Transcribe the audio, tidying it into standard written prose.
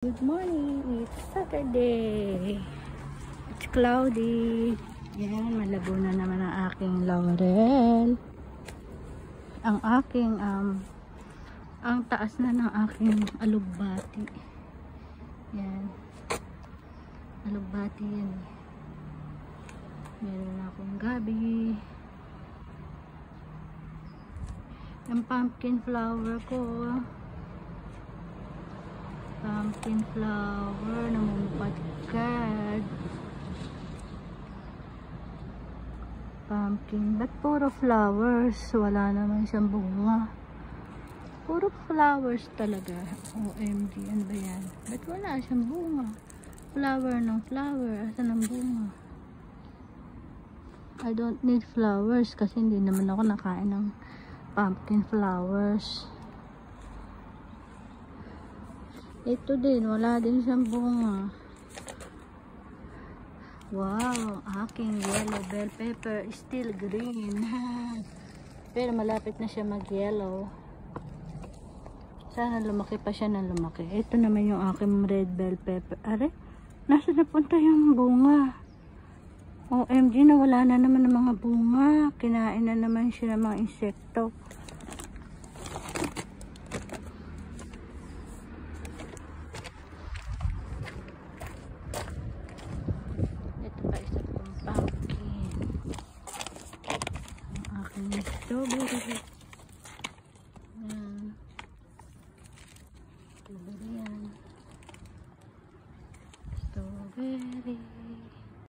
Good morning, it's Saturday. It's cloudy. Yan, malabo na naman ang aking laurel. Ang aking, ang taas na ng aking alugbati. Yan. Alugbati yan. Meron na akong gabi. Yung pumpkin flower ko. Pumpkin flower, namumpadkad. Pumpkin, ba't puro flowers? Wala naman siyang bunga. Puro flowers talaga. OMG, ano ba yan? Ba't wala siyang bunga? Flower ng flower, asan ang bunga? I don't need flowers kasi hindi naman ako nakain ng pumpkin flowers. Ito din, wala din siyang bunga. Wow, aking yellow bell pepper is still green. Pero malapit na siya mag-yellow. Sana lumaki pa siya na lumaki. Ito naman yung aking red bell pepper. Are, nasa napunta yung bunga? OMG, nawala na naman ng mga bunga. Kinain na naman siya ng mga insekto.